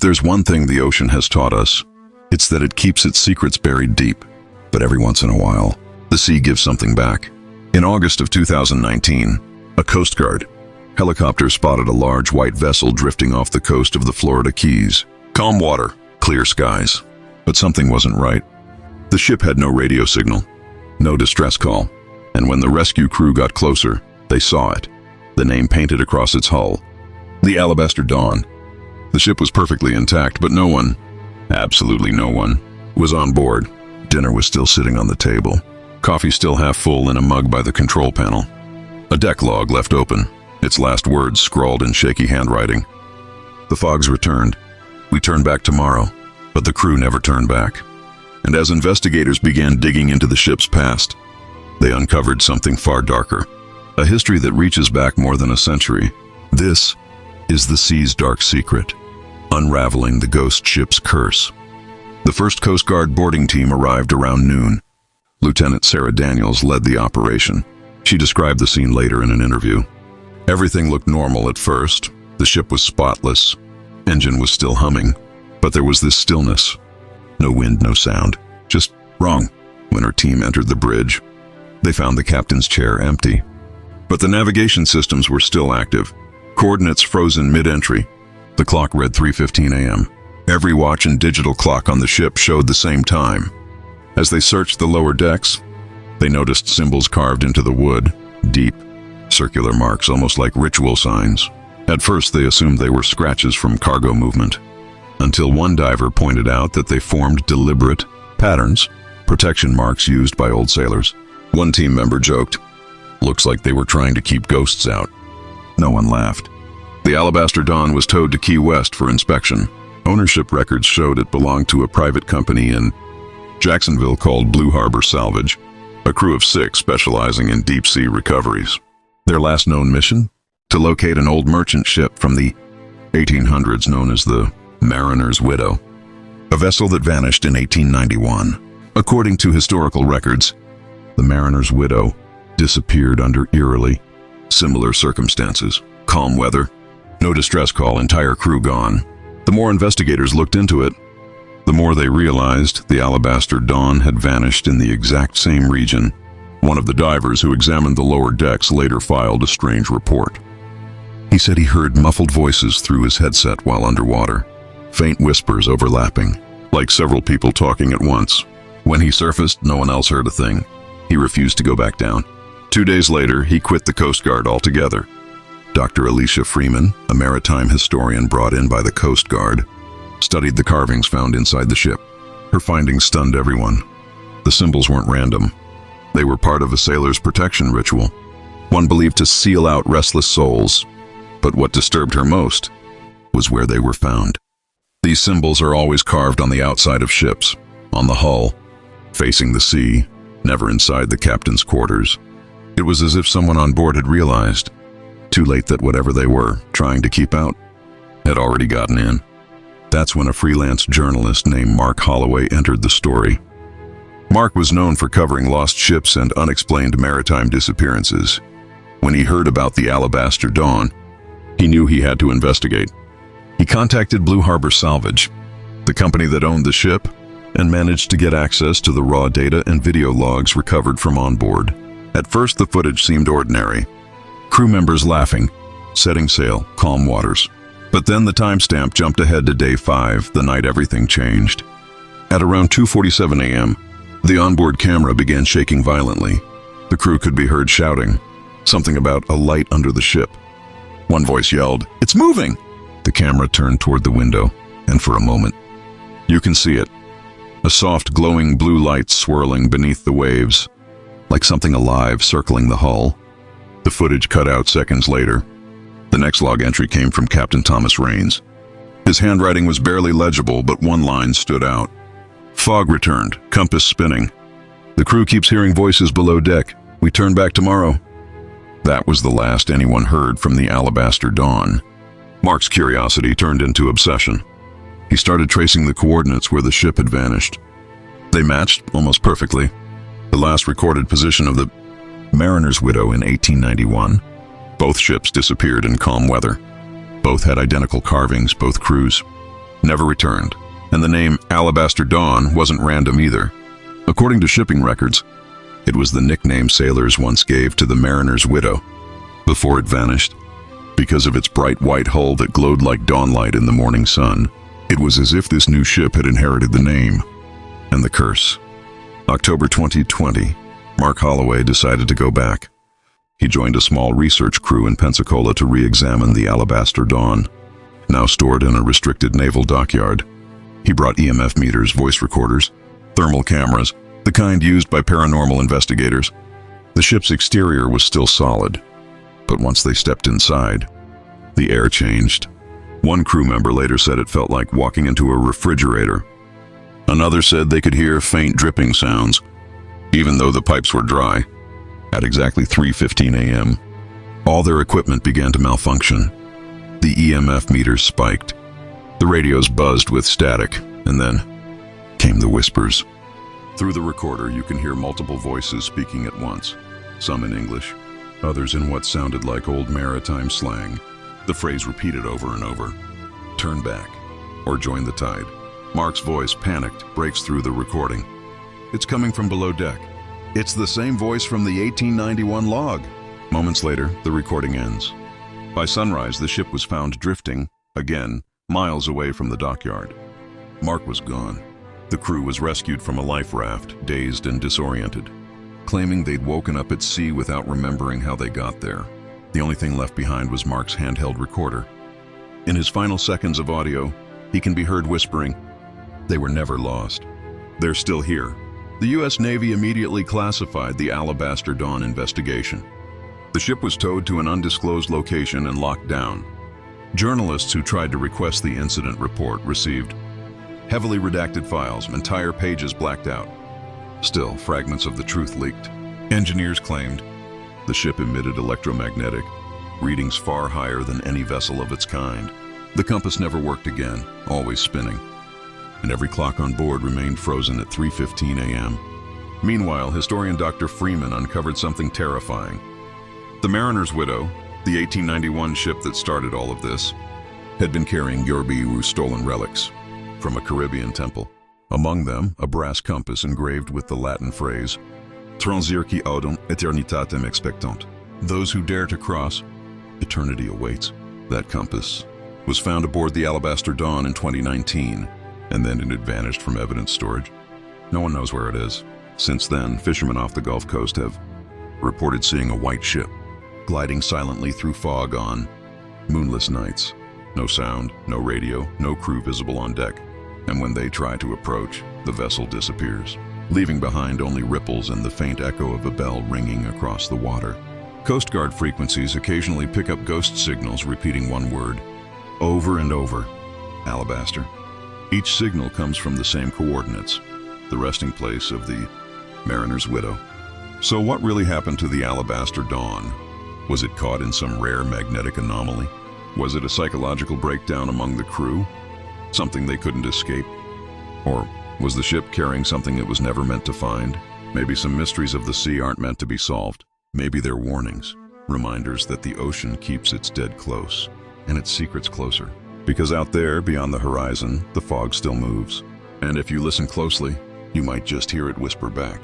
there's one thing the ocean has taught us, it's that it keeps its secrets buried deep. But every once in a while, the sea gives something back. In August of 2019, a Coast Guard helicopter spotted a large white vessel drifting off the coast of the Florida Keys. Calm water, clear skies. But something wasn't right. The ship had no radio signal, no distress call, and when the rescue crew got closer, they saw it. The name painted across its hull, the Alabaster Dawn. The ship was perfectly intact, but no one, absolutely no one, was on board. Dinner was still sitting on the table, coffee still half full in a mug by the control panel. A deck log left open, its last words scrawled in shaky handwriting. The fogs returned. We turn back tomorrow, but the crew never turned back. And as investigators began digging into the ship's past, they uncovered something far darker, a history that reaches back more than a century. This is the sea's dark secret, unraveling the ghost ship's curse. The first Coast Guard boarding team arrived around noon. Lieutenant Sarah Daniels led the operation. She described the scene later in an interview. Everything looked normal at first. The ship was spotless. Engine was still humming. But there was this stillness. No wind, no sound. Just wrong. When her team entered the bridge, they found the captain's chair empty. But the navigation systems were still active. Coordinates frozen mid-entry. The clock read 3:15 a.m. Every watch and digital clock on the ship showed the same time. As they searched the lower decks, they noticed symbols carved into the wood, deep, circular marks almost like ritual signs. At first they assumed they were scratches from cargo movement, until one diver pointed out that they formed deliberate patterns, protection marks used by old sailors. One team member joked, "Looks like they were trying to keep ghosts out." No one laughed. The Alabaster Dawn was towed to Key West for inspection. Ownership records showed it belonged to a private company in Jacksonville called Blue Harbor Salvage, a crew of 6 specializing in deep-sea recoveries. Their last known mission? To locate an old merchant ship from the 1800s known as the Mariner's Widow, a vessel that vanished in 1891. According to historical records, the Mariner's Widow disappeared under eerily similar circumstances. Calm weather, no distress call, entire crew gone. The more investigators looked into it, the more they realized the Alabaster Dawn had vanished in the exact same region. One of the divers who examined the lower decks later filed a strange report. He said he heard muffled voices through his headset while underwater, faint whispers overlapping, like several people talking at once. When he surfaced, no one else heard a thing. He refused to go back down. 2 days later, he quit the Coast Guard altogether. Dr. Alicia Freeman, a maritime historian brought in by the Coast Guard, studied the carvings found inside the ship. Her findings stunned everyone. The symbols weren't random. They were part of a sailor's protection ritual, one believed to seal out restless souls. But what disturbed her most was where they were found. These symbols are always carved on the outside of ships, on the hull, facing the sea, never inside the captain's quarters. It was as if someone on board had realized, too late, that whatever they were trying to keep out had already gotten in. That's when a freelance journalist named Mark Holloway entered the story. Mark was known for covering lost ships and unexplained maritime disappearances. When he heard about the Alabaster Dawn, he knew he had to investigate. He contacted Blue Harbor Salvage, the company that owned the ship, and managed to get access to the raw data and video logs recovered from on board. At first, the footage seemed ordinary. Crew members laughing, setting sail, calm waters. But then the timestamp jumped ahead to day 5, the night everything changed. At around 2:47 a.m., the onboard camera began shaking violently. The crew could be heard shouting, something about a light under the ship. One voice yelled, "It's moving!" The camera turned toward the window, and for a moment, you can see it. A soft, glowing blue light swirling beneath the waves, like something alive circling the hull. The footage cut out seconds later. The next log entry came from Captain Thomas Rains. His handwriting was barely legible, but one line stood out. Fog returned, compass spinning. The crew keeps hearing voices below deck. We turn back tomorrow. That was the last anyone heard from the Alabaster Dawn. Mark's curiosity turned into obsession. He started tracing the coordinates where the ship had vanished. They matched almost perfectly. The last recorded position of the Mariner's Widow in 1891. Both ships disappeared in calm weather. Both had identical carvings, both crews. never returned. And the name Alabaster Dawn wasn't random either. According to shipping records, it was the nickname sailors once gave to the mariner's widow before it vanished. Because of its bright white hull that glowed like dawnlight in the morning sun, it was as if this new ship had inherited the name and the curse. October 2020, Mark Holloway decided to go back. He joined a small research crew in Pensacola to re-examine the Alabaster Dawn, now stored in a restricted naval dockyard. He brought EMF meters, voice recorders, thermal cameras, the kind used by paranormal investigators. The ship's exterior was still solid, but once they stepped inside, the air changed. One crew member later said it felt like walking into a refrigerator. Another said they could hear faint dripping sounds, even though the pipes were dry. At exactly 3:15 a.m., all their equipment began to malfunction. The EMF meters spiked. The radios buzzed with static, and then came the whispers. Through the recorder, you can hear multiple voices speaking at once, some in English, others in what sounded like old maritime slang. The phrase repeated over and over: "Turn back," or "Join the tide." Mark's voice, panicked, breaks through the recording. It's coming from below deck. It's the same voice from the 1891 log. Moments later, the recording ends. By sunrise, the ship was found drifting, again, miles away from the dockyard. Mark was gone. The crew was rescued from a life raft, dazed and disoriented, claiming they'd woken up at sea without remembering how they got there. The only thing left behind was Mark's handheld recorder. In his final seconds of audio, he can be heard whispering, "They were never lost. They're still here." The U.S. Navy immediately classified the Alabaster Dawn investigation. The ship was towed to an undisclosed location and locked down. Journalists who tried to request the incident report received heavily redacted files, entire pages blacked out. Still, fragments of the truth leaked. Engineers claimed the ship emitted electromagnetic readings far higher than any vessel of its kind. The compass never worked again, always spinning, and every clock on board remained frozen at 3:15 a.m. Meanwhile, historian Dr. Freeman uncovered something terrifying. The mariner's widow, the 1891 ship that started all of this, had been carrying Yorbiu stolen relics from a Caribbean temple. Among them, a brass compass engraved with the Latin phrase, "Transirci audum eternitatem expectant." Those who dare to cross, eternity awaits. That compass was found aboard the Alabaster Dawn in 2019, and then it had vanished from evidence storage. No one knows where it is. Since then, fishermen off the Gulf Coast have reported seeing a white ship gliding silently through fog on moonless nights. No sound, no radio, no crew visible on deck. And when they try to approach, the vessel disappears, leaving behind only ripples and the faint echo of a bell ringing across the water. Coast Guard frequencies occasionally pick up ghost signals repeating one word over and over: Alabaster. Each signal comes from the same coordinates, the resting place of the mariner's widow. So what really happened to the Alabaster Dawn? Was it caught in some rare magnetic anomaly? Was it a psychological breakdown among the crew? Something they couldn't escape? Or was the ship carrying something it was never meant to find? Maybe some mysteries of the sea aren't meant to be solved. Maybe they're warnings, reminders that the ocean keeps its dead close and its secrets closer. Because out there, beyond the horizon, the fog still moves. And if you listen closely, you might just hear it whisper back.